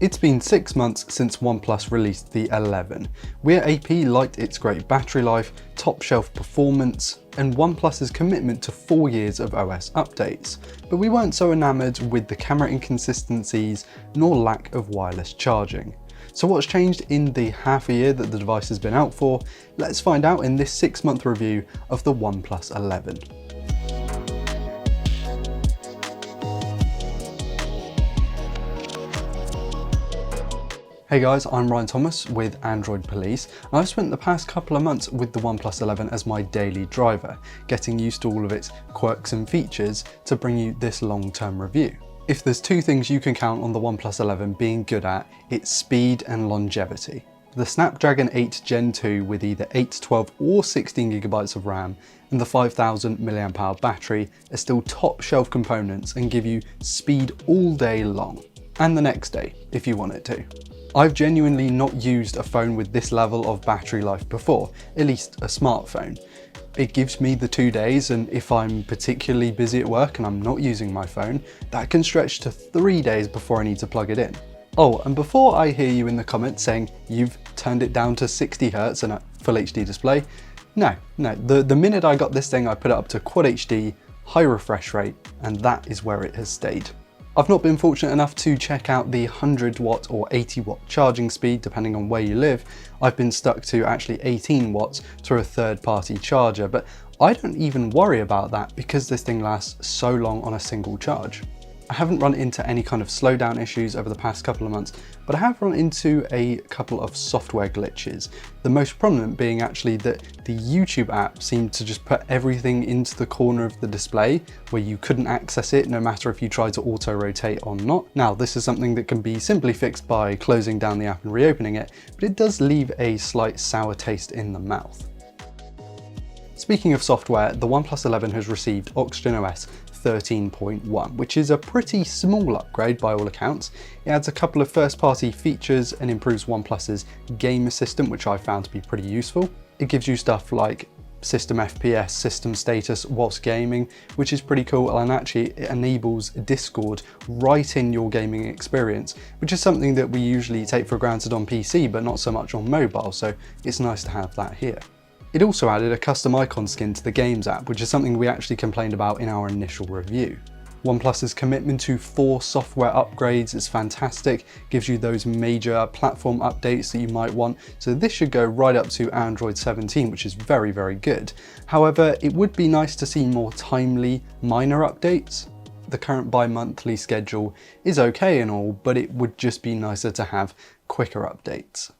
It's been 6 months since OnePlus released the 11, where AP liked its great battery life, top shelf performance, and OnePlus's commitment to 4 years of OS updates, but we weren't so enamoured with the camera inconsistencies nor lack of wireless charging. So what's changed in the half a year that the device has been out for? Let's find out in this 6-month review of the OnePlus 11. Hey guys, I'm Ryan Thomas with Android Police, and I've spent the past couple of months with the OnePlus 11 as my daily driver, getting used to all of its quirks and features to bring you this long-term review. If there's two things you can count on the OnePlus 11 being good at, it's speed and longevity. The Snapdragon 8 Gen 2 with either 8, 12 or 16GB of RAM and the 5000 mAh battery are still top shelf components and give you speed all day long, and the next day if you want it to. I've genuinely not used a phone with this level of battery life before, at least a smartphone. It gives me the 2 days, and if I'm particularly busy at work and I'm not using my phone, that can stretch to 3 days before I need to plug it in. Oh, and before I hear you in the comments saying you've turned it down to 60Hz and a full HD display, no, the minute I got this thing I put it up to Quad HD, high refresh rate, and that is where it has stayed. I've not been fortunate enough to check out the 100 watt or 80 watt charging speed depending on where you live. I've been stuck to actually 18 watts through a third-party charger, but I don't even worry about that because this thing lasts so long on a single charge. I haven't run into any kind of slowdown issues over the past couple of months, but I have run into a couple of software glitches. The most prominent being actually that the YouTube app seemed to just put everything into the corner of the display where you couldn't access it no matter if you tried to auto-rotate or not. Now, this is something that can be simply fixed by closing down the app and reopening it, but it does leave a slight sour taste in the mouth. Speaking of software, the OnePlus 11 has received OxygenOS 13.1, which is a pretty small upgrade by all accounts. It adds a couple of first-party features and improves OnePlus's game assistant, which I found to be pretty useful. It gives you stuff like system FPS, system status whilst gaming, which is pretty cool, and actually it enables Discord right in your gaming experience, which is something that we usually take for granted on PC, but not so much on mobile, so it's nice to have that here. It also added a custom icon skin to the Games app, which is something we actually complained about in our initial review. OnePlus's commitment to 4 software upgrades is fantastic, gives you those major platform updates that you might want, so this should go right up to Android 17, which is very, very good. However, it would be nice to see more timely, minor updates. The current bi-monthly schedule is okay and all, but it would just be nicer to have quicker updates.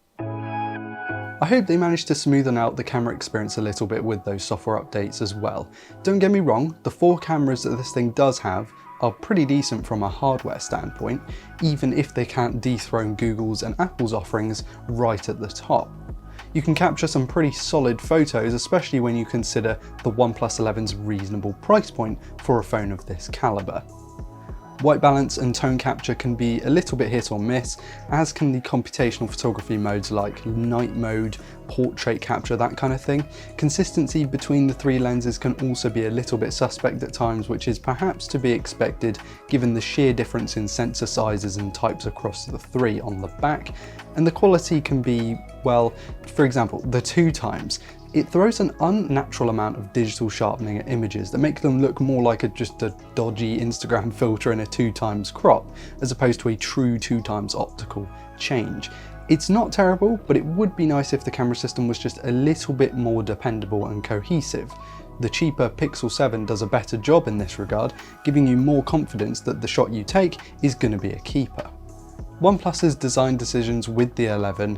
I hope they managed to smoothen out the camera experience a little bit with those software updates as well. Don't get me wrong, the 4 cameras that this thing does have are pretty decent from a hardware standpoint, even if they can't dethrone Google's and Apple's offerings right at the top. You can capture some pretty solid photos, especially when you consider the OnePlus 11's reasonable price point for a phone of this caliber. White balance and tone capture can be a little bit hit or miss, as can the computational photography modes like night mode, portrait capture, that kind of thing. Consistency between the 3 lenses can also be a little bit suspect at times, which is perhaps to be expected given the sheer difference in sensor sizes and types across the 3 on the back. And the quality can be, well, for example, the 2x. It throws an unnatural amount of digital sharpening at images that make them look more like just a dodgy Instagram filter in a 2x crop, as opposed to a true 2x optical change. It's not terrible, but it would be nice if the camera system was just a little bit more dependable and cohesive. The cheaper Pixel 7 does a better job in this regard, giving you more confidence that the shot you take is going to be a keeper. OnePlus's design decisions with the 11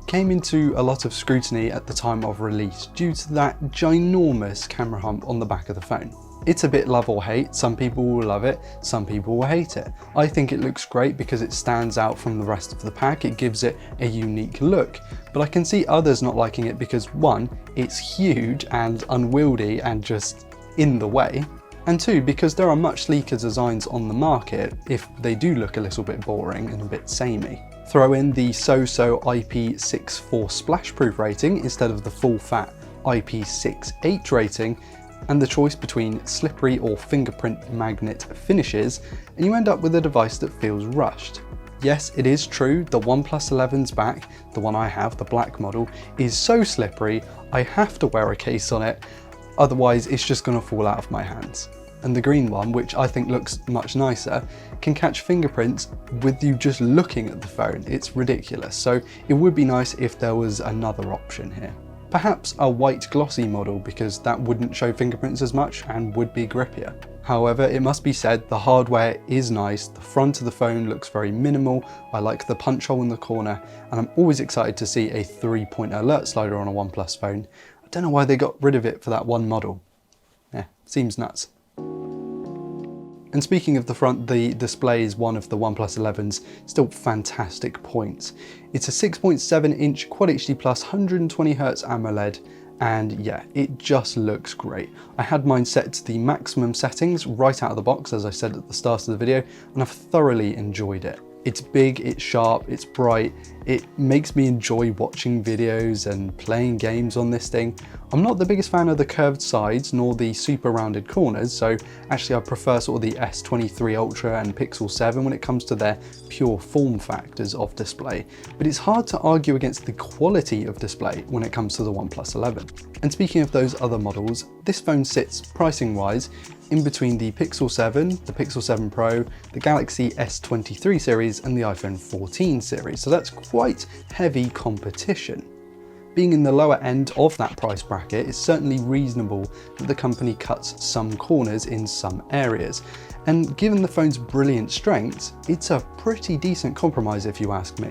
came into a lot of scrutiny at the time of release due to that ginormous camera hump on the back of the phone. It's a bit love or hate. Some people will love it, some people will hate it. I think it looks great because it stands out from the rest of the pack, it gives it a unique look, but I can see others not liking it because 1, it's huge and unwieldy and just in the way, and 2, because there are much sleeker designs on the market if they do look a little bit boring and a bit samey. Throw in the so-so IP64 splash-proof rating instead of the full-fat IP68 rating, and the choice between slippery or fingerprint magnet finishes, and you end up with a device that feels rushed. Yes, it is true, the OnePlus 11's back, the one I have, the black model, is so slippery, I have to wear a case on it, otherwise it's just going to fall out of my hands. And the green one, which I think looks much nicer, can catch fingerprints with you just looking at the phone. It's ridiculous, so it would be nice if there was another option here. Perhaps a white glossy model, because that wouldn't show fingerprints as much and would be grippier. However, it must be said the hardware is nice, the front of the phone looks very minimal, I like the punch hole in the corner, and I'm always excited to see a 3-point alert slider on a OnePlus phone. I don't know why they got rid of it for that one model. Seems nuts. And speaking of the front, the display is one of the OnePlus 11's still fantastic points. It's a 6.7 inch Quad HD Plus 120Hz AMOLED, and yeah, it just looks great. I had mine set to the maximum settings right out of the box, as I said at the start of the video, and I've thoroughly enjoyed it. It's big, it's sharp, it's bright, it makes me enjoy watching videos and playing games on this thing. I'm not the biggest fan of the curved sides nor the super rounded corners, so actually I prefer sort of the S23 Ultra and Pixel 7 when it comes to their pure form factors of display, but it's hard to argue against the quality of display when it comes to the OnePlus 11. And speaking of those other models, this phone sits pricing wise in between the Pixel 7, the Pixel 7 Pro, the Galaxy S23 series and the iPhone 14 series, so that's quite heavy competition. Being in the lower end of that price bracket, it's certainly reasonable that the company cuts some corners in some areas, and given the phone's brilliant strengths, it's a pretty decent compromise if you ask me.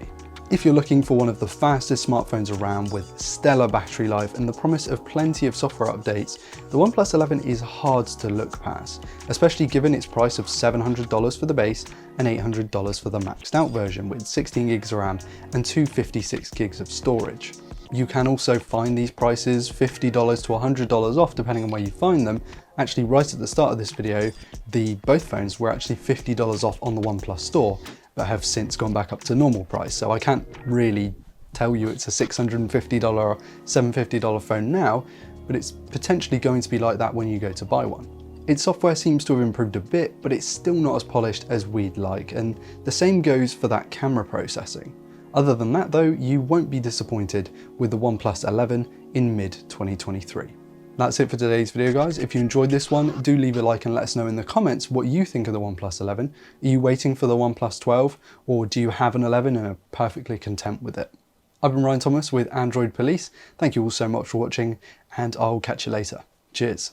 If you're looking for one of the fastest smartphones around with stellar battery life and the promise of plenty of software updates, the OnePlus 11 is hard to look past, especially given its price of $700 for the base and $800 for the maxed out version with 16 gigs of RAM and 256 gigs of storage. You can also find these prices $50 to $100 off depending on where you find them. Actually, right at the start of this video, both phones were actually $50 off on the OnePlus store, but have since gone back up to normal price. So I can't really tell you it's a $650 or $750 phone now, but it's potentially going to be like that when you go to buy one. Its software seems to have improved a bit, but it's still not as polished as we'd like, and the same goes for that camera processing. Other than that though, you won't be disappointed with the OnePlus 11 in mid-2023. That's it for today's video, guys. If you enjoyed this one, do leave a like and let us know in the comments what you think of the OnePlus 11. Are you waiting for the OnePlus 12, or do you have an 11 and are perfectly content with it? I've been Ryan Thomas with Android Police. Thank you all so much for watching, and I'll catch you later. Cheers.